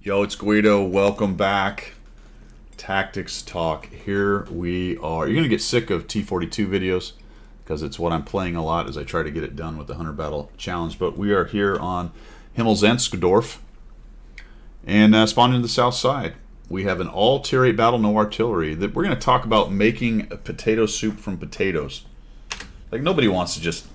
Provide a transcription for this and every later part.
Yo, it's Guido. Welcome back. Tactics Talk. Here we are. You're going to get sick of T42 videos because it's what I'm playing a lot as I try to get it done with the Hunter Battle Challenge. But we are here on Himmelsenskdorf and spawned into the south side. We have an all tier 8 battle, no artillery. That we're going to talk about making a potato soup from potatoes. Like, nobody wants to just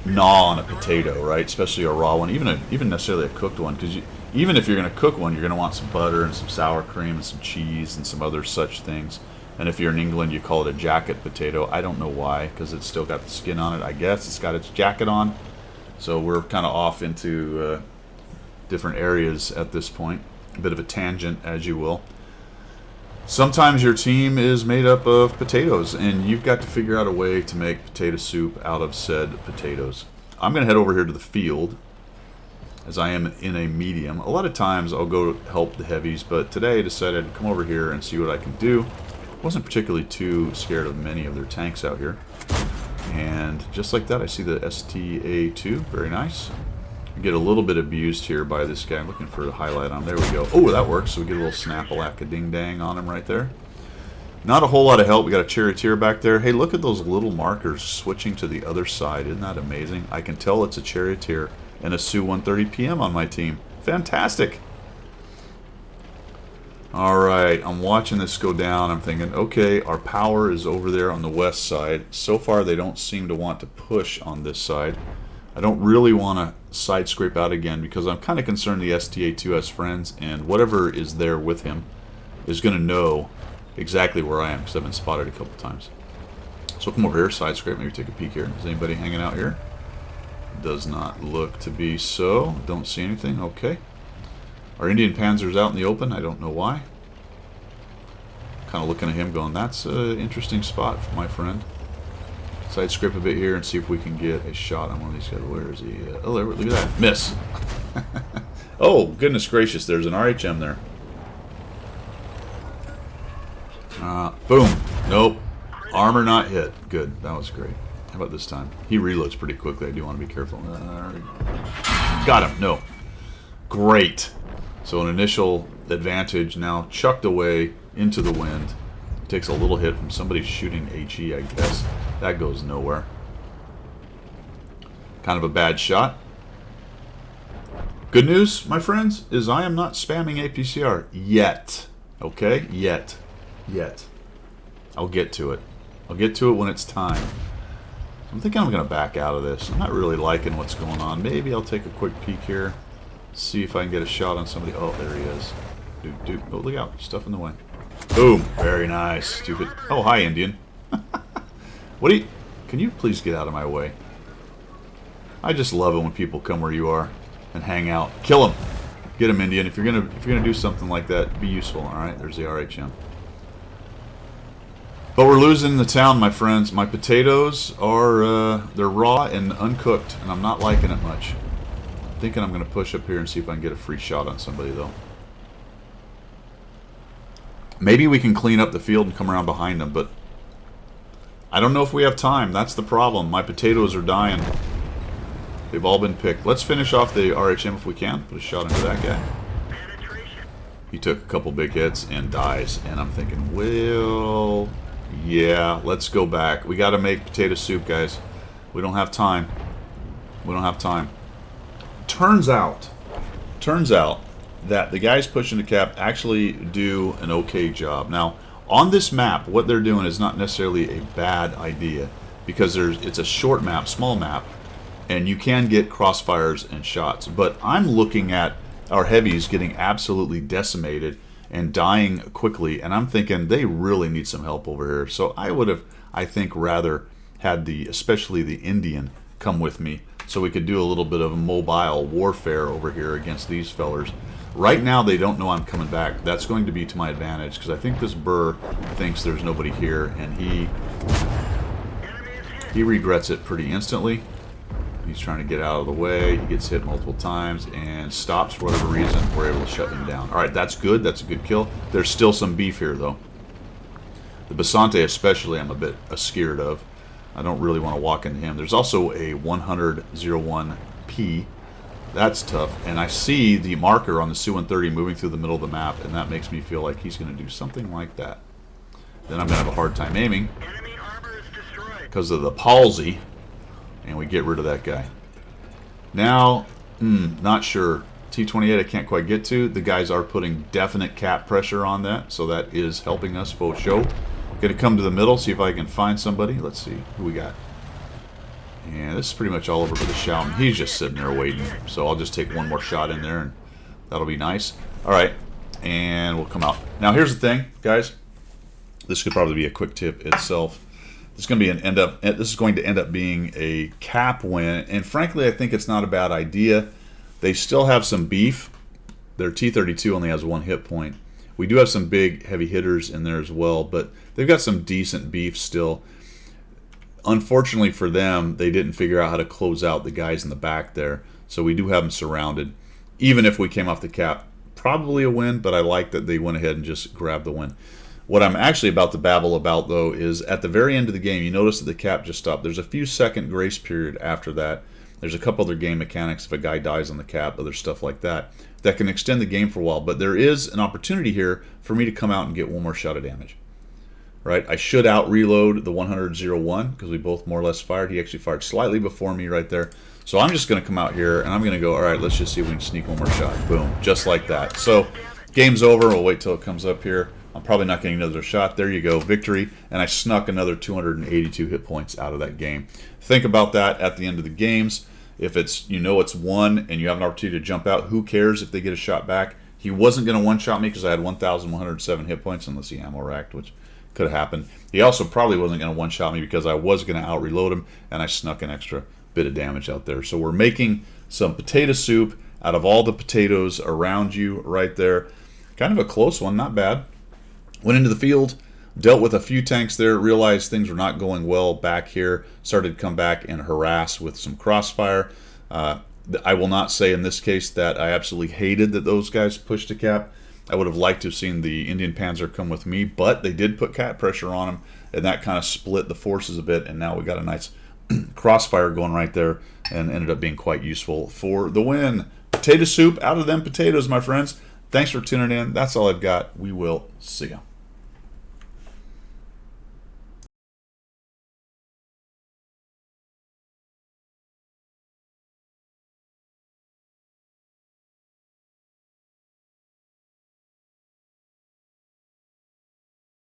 gnaw on a potato, right? Especially a raw one, even necessarily a cooked one, because even if you're going to cook one, you're going to want some butter and some sour cream and some cheese and some other such things. And if you're in England, you call it a jacket potato. I don't know why, because it's still got the skin on it. I guess it's got its jacket on. So we're kind of off into different areas at this point. A bit of a tangent, as you will. Sometimes your team is made up of potatoes, and you've got to figure out a way to make potato soup out of said potatoes. I'm going to head over here to the field, as I am in a medium. A lot of times I'll go help the heavies, but today I decided to come over here and see what I can do. Wasn't particularly too scared of many of their tanks out here. And just like that, I see the STA2. Very nice. I get a little bit abused here by this guy. I'm looking for the highlight on him. There we go. Oh, that works. So we get a little snap-a-lack-a-ding-dang on him right there. Not a whole lot of help. We got a charioteer back there. Hey, look at those little markers switching to the other side. Isn't that amazing? I can tell it's a charioteer and a Su-130 PM on my team. Fantastic. Alright, I'm watching this go down. I'm thinking, okay, our power is over there on the west side. So far, they don't seem to want to push on this side. I don't really want to side scrape out again because I'm kind of concerned the STA2 has friends, and whatever is there with him is going to know exactly where I am because I've been spotted a couple times. So come over here, side scrape, maybe take a peek here. Is anybody hanging out here? Does not look to be so. Don't see anything. Okay. Our Indian Panzer's out in the open. I don't know why. Kind of looking at him going, that's an interesting spot, my friend. Side scrape a bit here and see if we can get a shot on one of these guys. Where is he? Oh, there, look at that. Miss. Oh, goodness gracious. There's an RHM there. Boom. Nope. Armor not hit. Good. That was great. How about this time? He reloads pretty quickly. I do want to be careful. Got him. No. Great. So an initial advantage now chucked away into the wind. Takes a little hit from somebody shooting HE, I guess. That goes nowhere. Kind of a bad shot. Good news, my friends, is I am not spamming APCR yet. Okay? Yet. I'll get to it. I'll get to it when it's time. I'm thinking I'm going to back out of this. I'm not really liking what's going on. Maybe I'll take a quick peek here. See if I can get a shot on somebody. Oh, there he is. Dude. Oh, look out. Stuff in the way. Boom. Very nice. Stupid. Oh, hi, Indian. What do you... Can you please get out of my way? I just love it when people come where you are and hang out. Kill him. Get him, Indian. If you're gonna do something like that, be useful. All right. There's the RHM. But we're losing the town, my friends. My potatoes are they're raw and uncooked, and I'm not liking it much. I'm thinking I'm gonna push up here and see if I can get a free shot on somebody though. Maybe we can clean up the field and come around behind them, but I don't know if we have time. That's the problem. My potatoes are dying. They've all been picked. Let's finish off the RHM if we can. Put a shot into that guy. He took a couple big hits and dies. And I'm thinking, well, yeah, let's go back. We got to make potato soup, guys. We don't have time. We don't have time. Turns out that the guys pushing the cap actually do an okay job. Now, on this map, what they're doing is not necessarily a bad idea because it's a short map, small map, and you can get crossfires and shots. But I'm looking at our heavies getting absolutely decimated and dying quickly, and I'm thinking they really need some help over here. So I would have, I think, rather had especially the Indian come with me so we could do a little bit of mobile warfare over here against these fellers. Right now, they don't know I'm coming back. That's going to be to my advantage because I think this Burr thinks there's nobody here, and he regrets it pretty instantly. He's trying to get out of the way. He gets hit multiple times and stops for whatever reason. We're able to shut him down. All right, that's good. That's a good kill. There's still some beef here, though. The Basante especially I'm a bit scared of. I don't really want to walk into him. There's also a 100-01P That's tough. And I see the marker on the Su-130 moving through the middle of the map, and that makes me feel like he's going to do something like that. Then I'm going to have a hard time aiming because of the palsy, and we get rid of that guy. Now, not sure. T28 I can't quite get to. The guys are putting definite cap pressure on that, so that is helping us for show. Going to come to the middle, see if I can find somebody. Let's see who we got. And this is pretty much all over for the shouting. He's just sitting there waiting. So I'll just take one more shot in there, and that'll be nice. All right, and we'll come out. Now here's the thing, guys. This could probably be a quick tip itself. This is going to end up being a cap win, and frankly, I think it's not a bad idea. They still have some beef. Their T42 only has 1 hit point. We do have some big heavy hitters in there as well, but they've got some decent beef still. Unfortunately for them, they didn't figure out how to close out the guys in the back there, so we do have them surrounded. Even if we came off the cap, probably a win, but I like that they went ahead and just grabbed the win. What I'm actually about to babble about, though, is at the very end of the game, you notice that the cap just stopped. There's a few second grace period after that. There's a couple other game mechanics if a guy dies on the cap, other stuff like that, that can extend the game for a while. But there is an opportunity here for me to come out and get one more shot of damage. Right? I should out-reload the 100-01 because we both more or less fired. He actually fired slightly before me right there. So I'm just going to come out here, and I'm going to go, all right, let's just see if we can sneak one more shot. Boom. Just like that. So game's over. We'll wait till it comes up here. I'm probably not getting another shot. There you go. Victory. And I snuck another 282 hit points out of that game. Think about that at the end of the games. If it's, it's won and you have an opportunity to jump out, who cares if they get a shot back? He wasn't going to one-shot me because I had 1,107 hit points unless he ammo racked, which could have happened. He also probably wasn't going to one-shot me because I was going to out-reload him, and I snuck an extra bit of damage out there. So we're making some potato soup out of all the potatoes around you right there. Kind of a close one, not bad. Went into the field, dealt with a few tanks there, realized things were not going well back here, started to come back and harass with some crossfire. I will not say in this case that I absolutely hated that those guys pushed a cap. I would have liked to have seen the Indian Panzer come with me, but they did put cap pressure on them, and that kind of split the forces a bit, and now we got a nice crossfire going right there, and ended up being quite useful for the win. Potato soup out of them potatoes, my friends. Thanks for tuning in. That's all I've got. We will see ya.